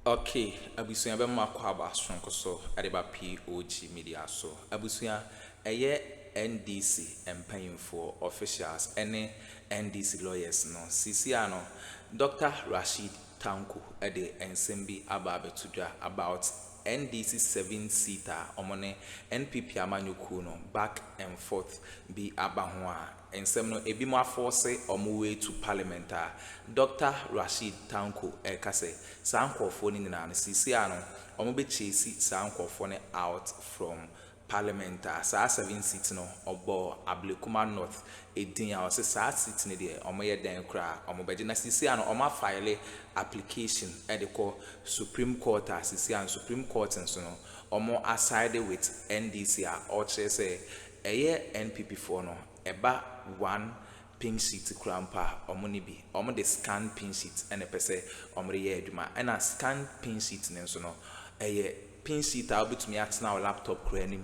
Okay, abusuya be makọ aba sonko so adeba POG Media so. Abusuya eye NDC empanyimfo officials ene NDC lawyers no. Sisi ano Dr. Rashid Tanko ede ensembi aba abetudwa about NDC 7-seater omone NPP amanyuku no back and forth bi aba ho a ensem no ebi mo aforce omo way to parliament a Dr. Rashid Tanko ekase sankofo ni na sisi ano omo be chase sankofo ne out from parliament a sa 7 seats no obo Ablekuma North edin a ose sa seat ne de omo ye den kra omo beje na sisi ano omo file application e de call Supreme Court a sisi ano Supreme Court nso no omo aside with NDC a o che say eye NPP for no eba one pink sheet krampa omo ni bi omo de scan pink sheet ene pese omo re ye aduma ena scan pink sheet ne nso no eye pin sheet a bit me at now laptop kranim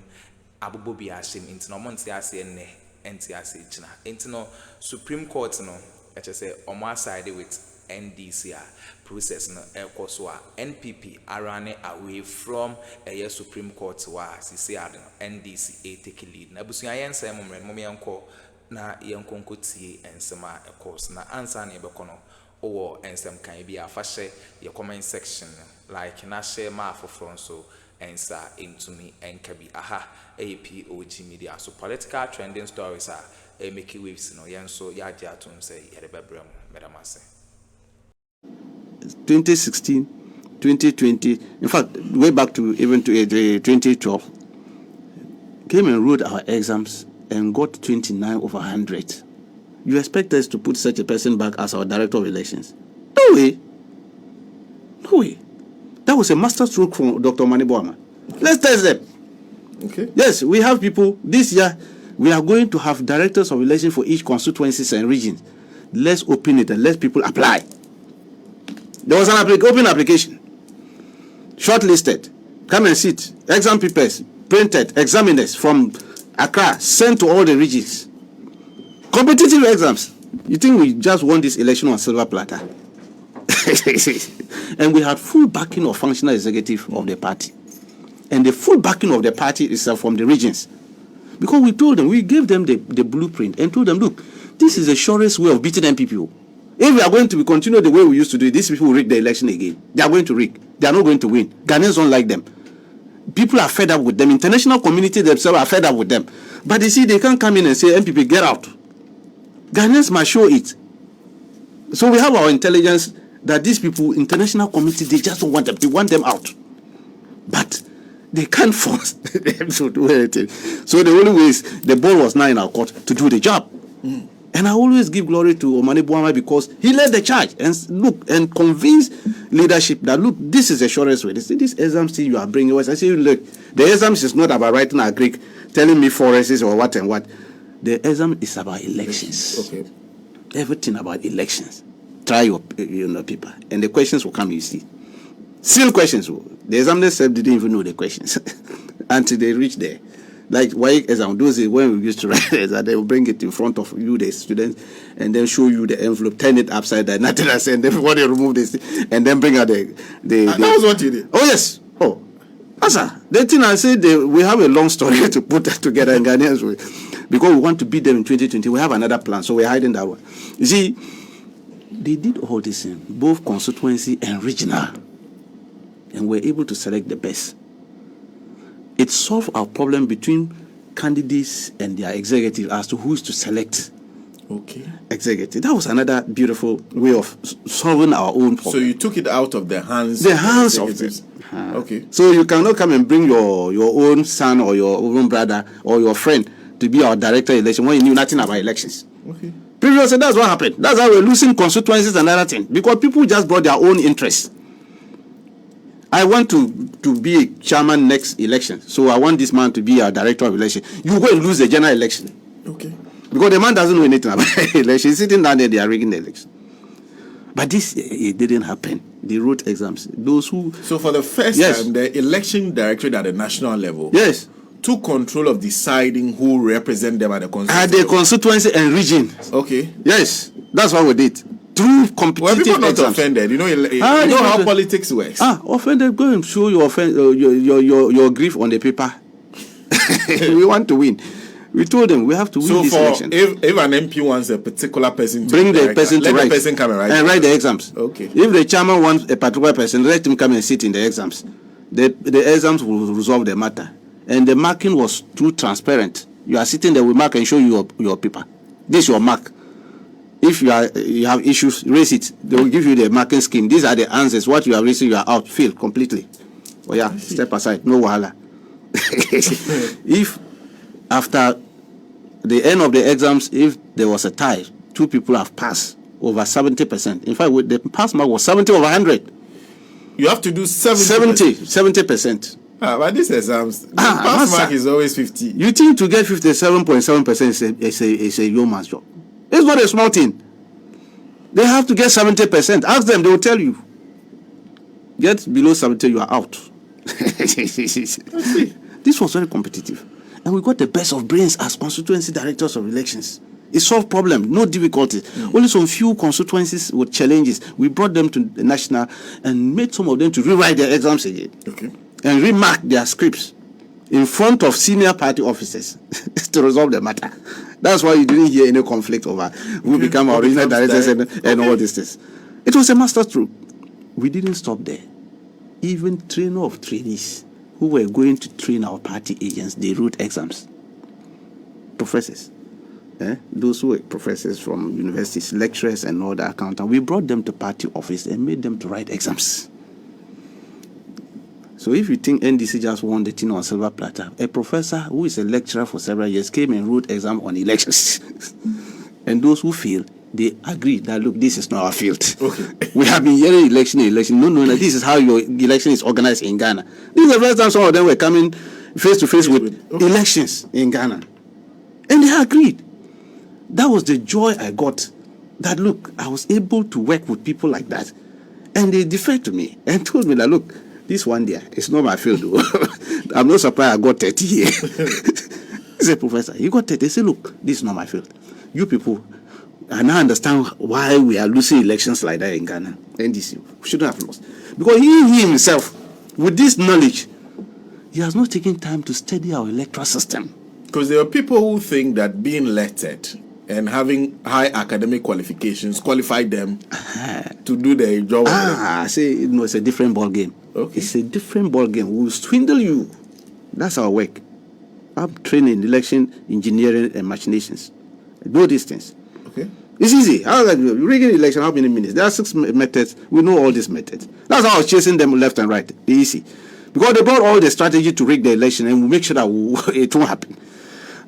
abobo bi ashim into no monte ase enne enti ase gina into no Supreme Court no eche say omo aside with NDC a process no ekoso a NPP arane away from a Supreme Court wa sisi ade NDC a take lead na busu ayen say momre mo yenko na yenko nkotie ensema ekos na answer na ebekono owo ensem kan bi afahye your comment section like na share ma for so answer into me enkabi aha POG Media so political trending stories are make waves no yenso ya atum say yerebebrem medamase 2016 2020 in fact way back to even to 2012 came and wrote our exams and got 29 over 100. You expect us to put such a person back as our director of elections? No way. No way. That was a master stroke from Dr. Bawumia. Let's test them. Okay. Yes, we have people. This year, we are going to have directors of elections for each constituencies and regions. Let's open it and let people apply. There was an open application. Shortlisted. Come and sit. Exam papers printed. Examiners from Accra sent to all the regions. Competitive exams. You think we just won this election on silver platter? And we had full backing of functional executive of the party. And the full backing of the party is from the regions. Because we told them, we gave them the blueprint and told them, look, this is the surest way of beating NPP. If we are going to continue the way we used to do it, these people will rig the election again. They are going to rig. They are not going to win. Ghanaians don't like them. People are fed up with them. International community themselves are fed up with them. But you see, they can't come in and say, NPP, get out. Ghanaians must show it. So we have our intelligence that these people, international community, they just don't want them. They want them out. But they can't force them to do anything. So the only way is the ball was now in our court to do the job. And I always give glory to Bawumia because he led the charge and look and convinced leadership that look, this is the surest way. They say this exam still you are bringing us. I say look, the exam is not about writing a Greek, telling me forests or what and what. The exam is about elections. Okay. Everything about elections. Try your paper and the questions will come. You see, seal questions. The examiner said didn't even know the questions until they reach there. Like why exam those is when we used to write exam, they will bring it in front of you, the students, and then show you the envelope, turn it upside down, nothing else, and then everybody remove this, and then bring out the that was what you did. Oh yes. Oh, Asa, the thing I said we have a long story to put that together in Ghanaians way because we want to beat them in 2020. We have another plan, so we're hiding that one. You see, they did all this in both constituency and regional, and we're able to select the best. It solved our problem between candidates and their executive as to who is to select. Okay. Executive. That was another beautiful way of solving our own problem. So you took it out of the hands. The hands of them. Okay. So you cannot come and bring your own son or your own brother or your friend to be our director of election when you knew nothing about elections. Okay. Previously, that's what happened. That's how we're losing constituencies and other things because people just brought their own interests. I want to be a chairman next election, so I want this man to be our director of election. You go and lose the general election. Okay. Because the man doesn't know anything about election. He's sitting down there, they are rigging the election. But this, it didn't happen. They wrote exams. Those who... So for the first time, the election directorate at the national level took control of deciding who represent them at the constituency. At the constituency and region. Okay. Yes, that's what we did. through competitive people not exams. Offended. You know how politics works. Offended. Go and show your grief on the paper. We want to win. We told them we have to win this election. If an MP wants a particular person to bring the person to write, the person come and write the exams. Okay. If the chairman wants a particular person, let him come and sit in the exams. The exams will resolve the matter. And the marking was too transparent. You are sitting there, we mark and show you your paper. This is your mark. If you have issues, raise it. They will give you the marking scheme. These are the answers. What you are raising, you are out. Fail completely. Oh yeah, step aside. No wahala. If after the end of the exams, if there was a tie, 2 people have passed over 70%. In fact, the pass mark was 70 over 100. You have to do 70%. But these exams, the pass mark is always 50. You think to get 57.7% is a yeoman's job? It's not a small thing. They have to get 70%. Ask them, they will tell you. Get below 70, you are out. This was very competitive. And we got the best of brains as constituency directors of elections. It solved problem, no difficulty. Only some few constituencies with challenges. We brought them to the national and made some of them to rewrite their exams again. Okay. And remark their scripts in front of senior party officers to resolve the matter. That's why you didn't hear any conflict over who become our original directors and all these things. It was a masterstroke. We didn't stop there. Even trainer of trainees who were going to train our party agents, they wrote exams. Professors. Those who were professors from universities, lecturers and all the accountants, we brought them to party office and made them to write exams. So if you think NDC just won the thing on silver platter, a professor who is a lecturer for several years came and wrote exam on elections. And those who failed, they agreed that, look, this is not our field. Okay. We have been hearing election. No, this is how your election is organized in Ghana. This is the first time some of them were coming face to face with elections in Ghana. And they agreed. That was the joy I got. That, look, I was able to work with people like that. And they deferred to me and told me that, look, this one there, it's not my field. I'm not surprised I got 30 here. He said, Professor, you got 30. They said, look, this is not my field. You people, I now understand why we are losing elections like that in Ghana. NDC, we shouldn't have lost. Because he himself, with this knowledge, he has not taken time to study our electoral system. Because there are people who think that being elected and having high academic qualifications qualify them to do their job. I say, no, it's a different ball game. Okay. It's a different ball game. We will swindle you. That's our work. I'm training election engineering and machinations. Do these things. Okay. It's easy. How like rigging election? How many minutes? There are 6 methods. We know all these methods. That's how I was chasing them left and right. Easy, because they brought all the strategy to rig the election, and we make sure that it won't happen.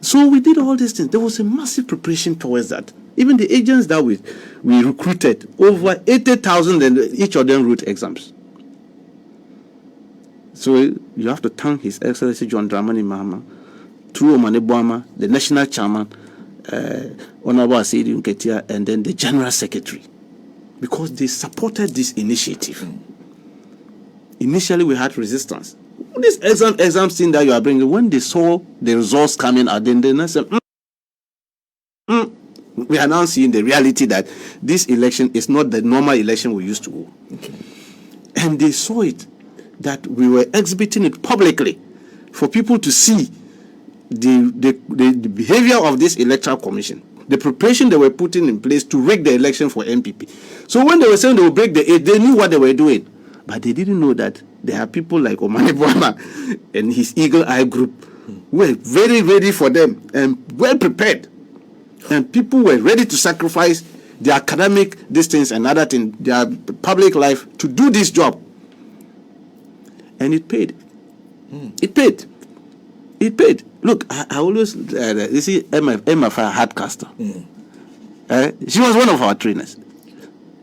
So we did all these things. There was a massive preparation towards that. Even the agents that we recruited, over 80,000, and each of them wrote exams. So you have to thank His Excellency John Dramani Mahama, through Omane Bawumia, the national chairman, Honorable Asidi Nketia, and then the general secretary, because they supported this initiative. Initially, we had resistance. This exam thing that you are bringing, when they saw the results coming out, then they said, we are now seeing the reality that this election is not the normal election we used to go. Okay. And they saw it, that we were exhibiting it publicly for people to see the behavior of this electoral commission, the preparation they were putting in place to rig the election for NPP. So when they were saying they will break the 8, they knew what they were doing, but they didn't know that there are people like Omane Bawumia and his Eagle Eye group who were very ready for them and well prepared, and people were ready to sacrifice their academic distance and other things, their public life, to do this job. And it paid. It paid. It paid. Look, I always, you see, Emma Hardcaster. She was one of our trainers.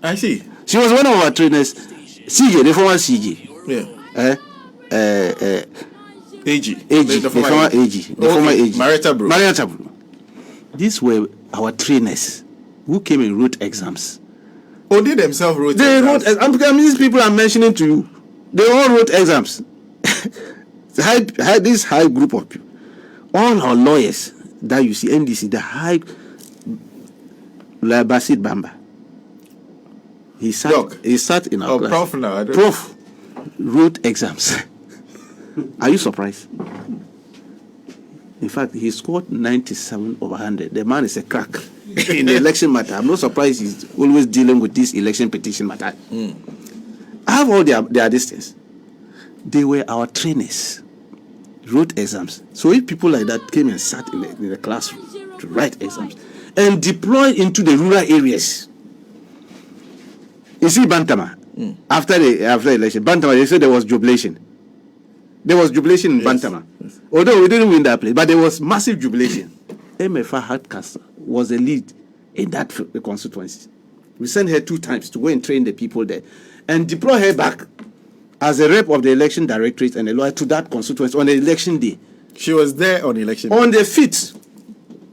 I see. She was one of our trainers. CJ, the former CJ. Yeah. AG. The former AG. The former AG. Marietta Bro. These were our trainers who came and wrote exams. Oh, they themselves wrote exams? They wrote. I mean, these people I'm mentioning to you, they all wrote exams. This high group of people, all our lawyers that you see, NDC, the high, like Basit Bamba, He sat in our class. Prof now. Prof wrote exams. Are you surprised? In fact, he scored 97 over 100. The man is a crack in the election matter. I'm not surprised he's always dealing with this election petition matter. I have all their distance. They were our trainers, wrote exams. So if people like that came and sat in the classroom to write exams and deploy into the rural areas, you see Bantama, after the election, Bantama, they said there was jubilation. There was jubilation in Bantama. Yes. Although we didn't win that place, but there was massive jubilation. MFA Hardcastle was the lead in that constituency. We sent her 2 times to go and train the people there and deploy her back as a rep of the election directorate and a lawyer to that constituency on the election day. She was there on election day? On the feet.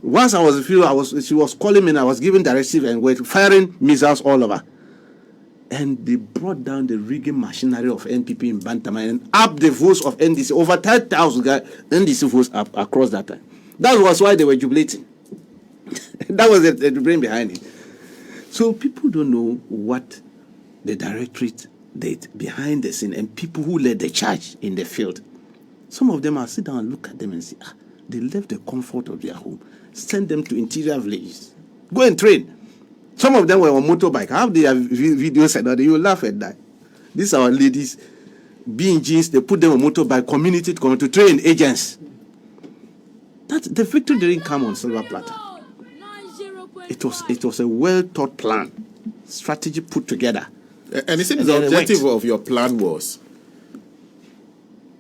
Once I was in the field, she was calling me and I was giving directive and we're firing missiles all over. And they brought down the rigging machinery of NPP in Bantama and up the votes of NDC. Over 10,000 NDC votes up across that time. That was why they were jubilating. That was the brain behind it. So people don't know what the directorate did behind the scene and people who led the charge in the field. Some of them, I sit down and look at them and say, they left the comfort of their home, send them to interior villages, go and train. Some of them were on motorbike. I have their videos and you will laugh at that. These are our ladies, being jeans, they put them on motorbike, community to train agents. The victory didn't come on silver platter. It was a well thought plan, strategy put together. And it seems the objective of your plan was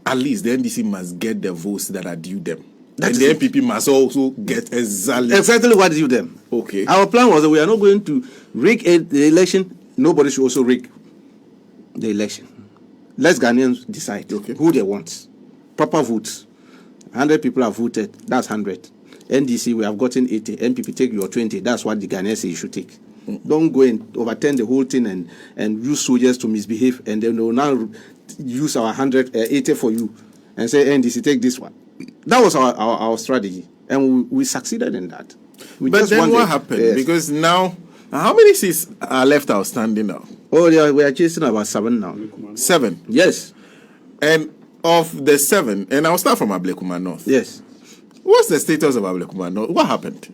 at least the NDC must get the votes that are due them. And the NPP must also get exactly what due them. Okay. Our plan was that we are not going to rig the election. Nobody should also rig the election. Let Ghanaians decide who they want. Proper votes. 100 people have voted. That's 100. NDC, we have gotten 80. NPP, take your 20. That's what the Ghanaians say you should take. Don't go and overturn the whole thing and use soldiers to misbehave, and then they will now use our 80 for you and say, NDC, take this one. That was our strategy, and we succeeded in that. But then what happened? Yes. Because now, how many seats are left outstanding now? Oh, we are chasing about 7 now. 7? Yes. And of the 7, and I'll start from Ablekuma North. Yes. What's the status of Ablekuma North? What happened?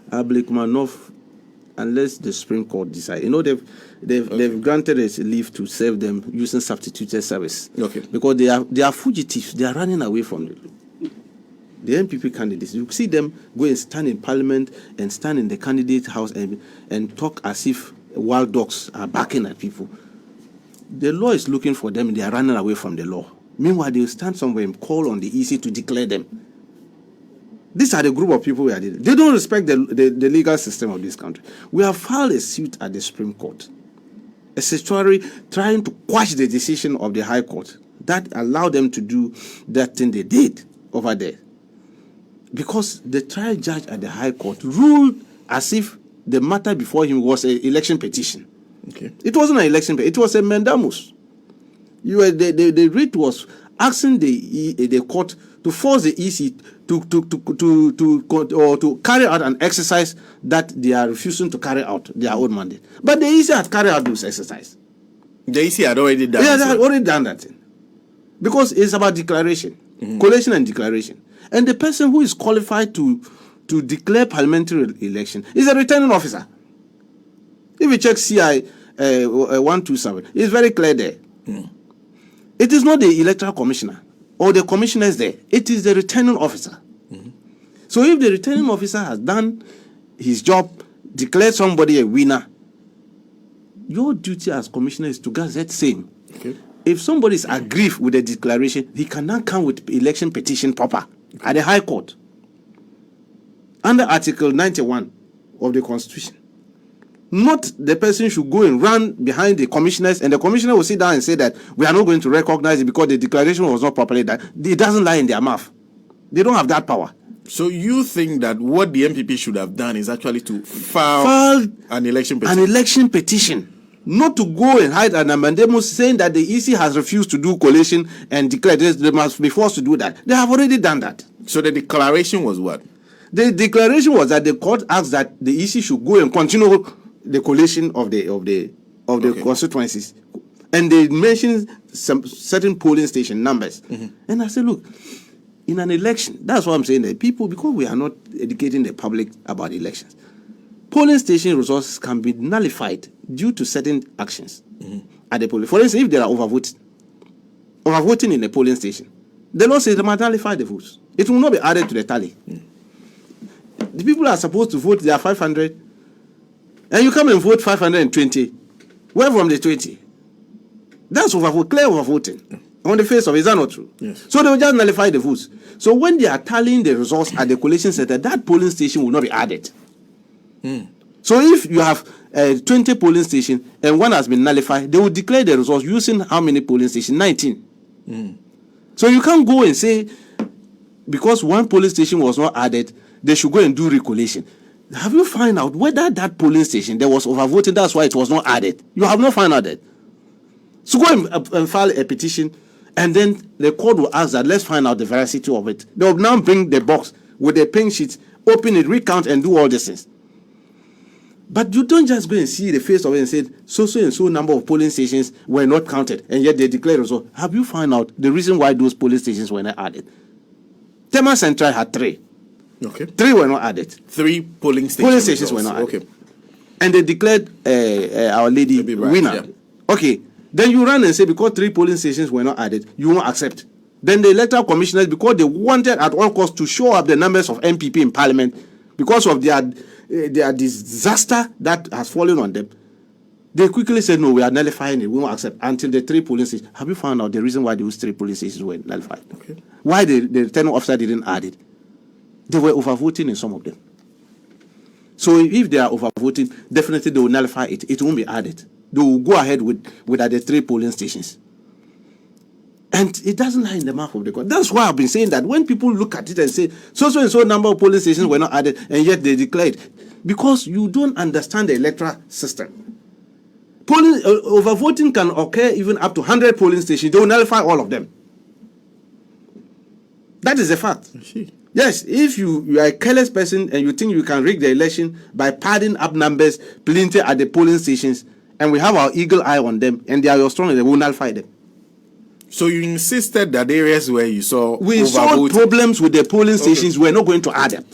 Ablekuma North, unless the Supreme Court decide, they've granted us leave to serve them using substituted service. Okay. Because they are fugitives. They are running away from the NPP candidates. You see them go and stand in Parliament and stand in the candidate house and talk as if wild dogs are barking at people. The law is looking for them and they are running away from the law. Meanwhile, they will stand somewhere and call on the EC to declare them. These are the group of people we are dealing with. They don't respect the legal system of this country. We have filed a suit at the Supreme Court, a statutory trying to quash the decision of the High Court that allowed them to do that thing they did over there. Because the trial judge at the High Court ruled as if the matter before him was an election petition. Okay. It wasn't an election petition. It was a mandamus. The writ was asking the court to force the EC to carry out an exercise that they are refusing to carry out their own mandate. But the EC had carried out those exercises. The EC had already done that. They had already done that thing. Because it's about declaration, collation and declaration. And the person who is qualified to declare parliamentary election is a returning officer. If you check CI 127, it's very clear there. It is not the electoral commissioner or the commissioners there. It is the returning officer. So if the returning officer has done his job, declared somebody a winner, your duty as commissioner is to gazette same. Okay. If somebody is aggrieved with the declaration, he can now come with election petition proper at the High Court under Article 91 of the Constitution. Not the person should go and run behind the commissioners, and the commissioner will sit down and say that we are not going to recognize it because the declaration was not properly done. It doesn't lie in their mouth. They don't have that power. So you think that what the NPP should have done is actually to file an election petition? An election petition. Not to go and hide an amendment saying that the EC has refused to do collation and declare this, they must be forced to do that. They have already done that. So the declaration was what? The declaration was that the court asked that the EC should go and continue the collation of the constituencies, and they mentioned some certain polling station numbers. And I said, look, in an election, that's what I'm saying, that people, because we are not educating the public about elections, polling station resources can be nullified due to certain actions at the polling. For instance, if there are overvoting in a polling station, the law says they must nullify the votes. It will not be added to the tally. The people are supposed to vote, they are 500, and you come and vote 520. Where from the 20? That's clear overvoting. On the face of it, is that not true? Yes. So they will just nullify the votes. So when they are tallying the results at the collation center, that polling station will not be added. So if you have 20 polling stations and one has been nullified, they will declare the results using how many polling stations? 19. So you can't go and say, because one polling station was not added, they should go and do recollation. Have you found out whether that polling station there was overvoting? That's why it was not added. You have not found out that. So go and file a petition, and then the court will ask that, let's find out the veracity of it. They will now bring the box with the pink sheet, open it, recount, and do all these things. But you don't just go and see the face of it and say, so and so number of polling stations were not counted, and yet they declare result. Have you found out the reason why those polling stations were not added? Tema Central had 3. Okay. 3 were not added. 3 polling stations. Polling stations were not added. Okay. And they declared Our Lady winner. Yeah. Okay. Then you run and say, because 3 polling stations were not added, you won't accept. Then the electoral commissioners, because they wanted at all costs to show up the numbers of NPP in parliament, because of their disaster that has fallen on them, they quickly said, no, we are nullifying it. We won't accept until the 3 polling stations. Have you found out the reason why those 3 polling stations were nullified? Okay. Why the returning officer didn't add it? They were overvoting in some of them. So if they are overvoting, definitely they will nullify it. It won't be added. They will go ahead with the 3 polling stations. And it doesn't lie in the mouth of the court. That's why I've been saying that when people look at it and say, so and so number of polling stations were not added, and yet they declared, because you don't understand the electoral system. Overvoting can occur even up to 100 polling stations. They will nullify all of them. That is a fact. Yes, if you are a careless person and you think you can rig the election by padding up numbers plenty at the polling stations, and we have our eagle eye on them, and they are your strong, they will nullify them. So you insisted that areas where you saw problems with the polling stations, we're not going to add them.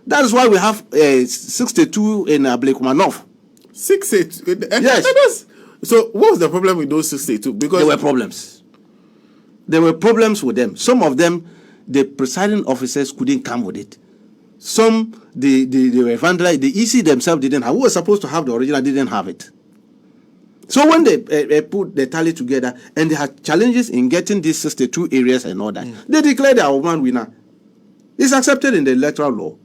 That is why we have 62 in Ablekuma North. 68? Yes. So what was the problem with those 62? Because there were problems. There were problems with them. Some of them, the presiding officers couldn't come with it. Some, they were vandalized. The EC themselves didn't have. Who was supposed to have the original didn't have it. So when they put the tally together and they had challenges in getting these 62 areas and all that, they declared our one winner. It's accepted in the electoral law.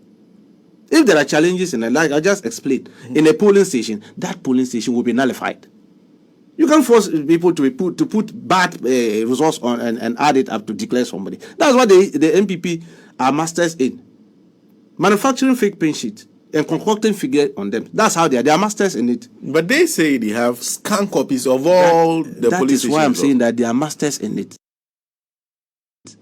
If there are challenges in like I just explained, in a polling station, that polling station will be nullified. You can't force people to put bad results on and add it up to declare somebody. That's why the NPP are masters in manufacturing fake pin sheet and concocting figure on them. That's how they are masters in it. But they say they have scanned copies of all the police stations. That is why I'm saying that they are masters in it.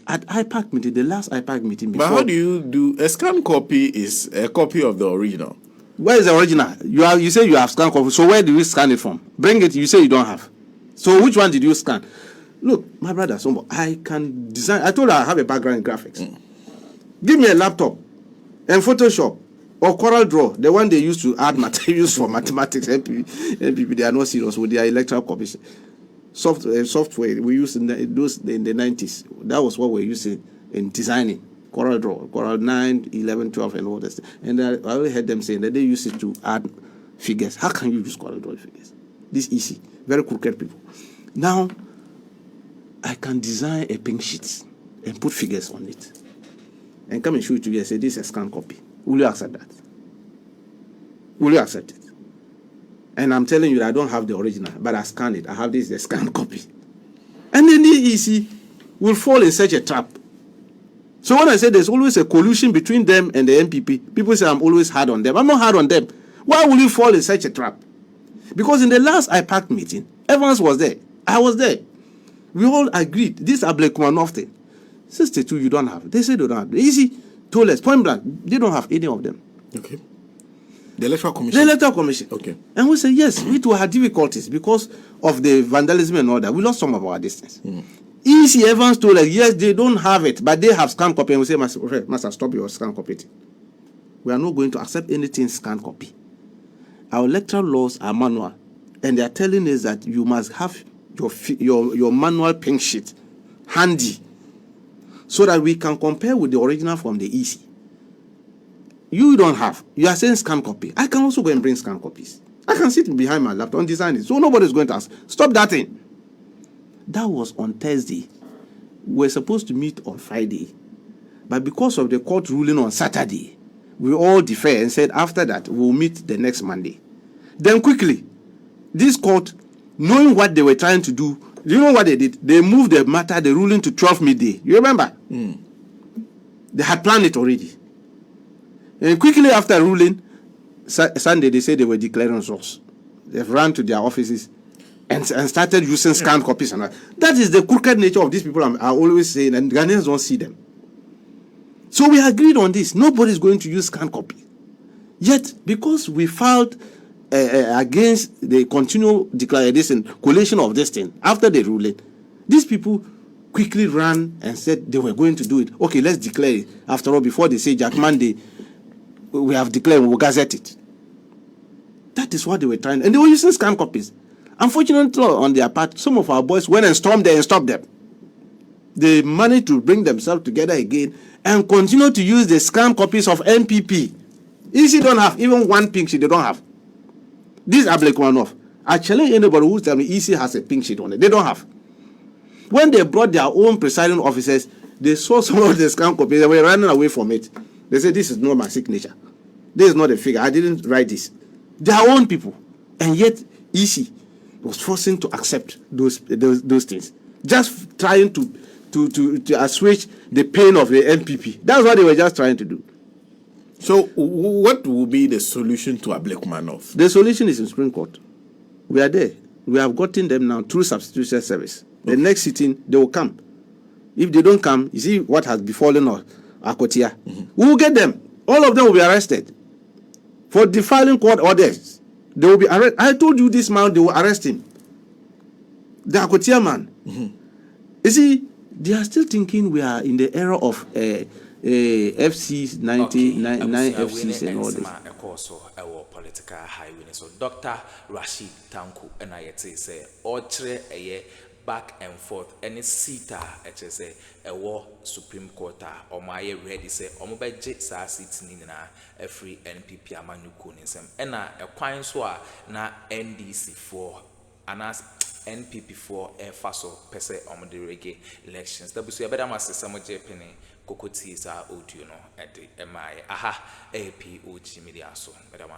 At IPAC meeting, the last IPAC meeting before... But how do you do... A scanned copy is a copy of the original. Where is the original? You say you have scanned copy. So where do you scan it from? Bring it. You say you don't have. So which one did you scan? Look, my brother, I can design... I told her I have a background in graphics. Give me a laptop and Photoshop or Corel Draw, the one they used to add materials for mathematics. NPP, they are not serious with their electoral copies. Software we used in the 90s. That was what we're using in designing. Corel Draw, Corel 9, 11, 12, and all that. And I already heard them saying that they use it to add figures. How can you use Corel Draw figures? This is easy. Very crooked people. Now, I can design a pink sheet and put figures on it. And come and show it to you and say, this is a scanned copy. Will you accept that? Will you accept it? And I'm telling you that I don't have the original, but I scanned it. I have this, the scanned copy. And then the EC will fall in such a trap. So when I say there's always a collusion between them and the NPP, people say I'm always hard on them. I'm not hard on them. Why will you fall in such a trap? Because in the last IPAC meeting, Evans was there. I was there. We all agreed. This Ablekuma North thing. 62 you don't have. They say they don't have. The EC told us, point blank, they don't have any of them. Okay. The Electoral Commission? The Electoral Commission. Okay. And we say, yes, we too had difficulties because of the vandalism and all that. We lost some of our distance. EC Evans told us, yes, they don't have it, but they have scanned copy. And we say, Master, stop your scan copy. We are not going to accept anything scanned copy. Our electoral laws are manual, and they are telling us that you must have your manual pink sheet handy so that we can compare with the original from the EC. You don't have. You are saying scan copy. I can also go and bring scan copies. I can sit behind my laptop and design it. So nobody's going to ask. Stop that thing. That was on Thursday. We were supposed to meet on Friday. But because of the court ruling on Saturday, we all deferred and said after that, we'll meet the next Monday. Then quickly, this court, knowing what they were trying to do, you know what they did? They moved the matter, the ruling to 12 midday. You remember? They had planned it already. And quickly after ruling, Sunday, they said they were declaring results. They've run to their offices and started using scanned copies. And that is the crooked nature of these people I'm always saying, and Ghanaians don't see them. So we agreed on this. Nobody's going to use scanned copy. Yet, because we filed against the continual declaration, collation of this thing, after the ruling, these people quickly ran and said they were going to do it. Okay, let's declare it. After all, before they say Jack Monday, we have declared, we will gazette it. That is what they were trying. And they were using scanned copies. Unfortunately, on their part, some of our boys went and stormed there and stopped them. They managed to bring themselves together again and continue to use the scanned copies of NPP. EC don't have even one pink sheet. They don't have. This is Ablek one-off. I challenge anybody who tells me EC has a pink sheet on it. They don't have. When they brought their own presiding officers, they saw some of the scanned copies. They were running away from it. They said, this is not my signature. This is not a figure. I didn't write this. Their own people. And yet, EC was forcing to accept those things. Just trying to assuage the pain of the NPP. That's what they were just trying to do. So, what will be the solution to Ablek? The solution is in Supreme Court. We are there. We have gotten them now through substitution service. The next sitting, they will come. If they don't come, you see what has befallen us, Akotia. We will get them. All of them will be arrested for defiling court orders. They will be arrested. I told you this man, they will arrest him. The Akotia man. You see, they are still thinking we are in the era of FCs, 99 FCs and all this. Political highway. So Dr. Rashid Tanku and I say, Otre a back and forth, any seater, say, a war Supreme Court, or my ready say, or mobile jet seats nina, a free NPP amanu kunism, and a quine swa na NDC for, and as NPP for a faso pese on the reggae elections. That was a better master, some Japanese. Kokotis are audio no at the MI. Aha, POG Media so, Madam.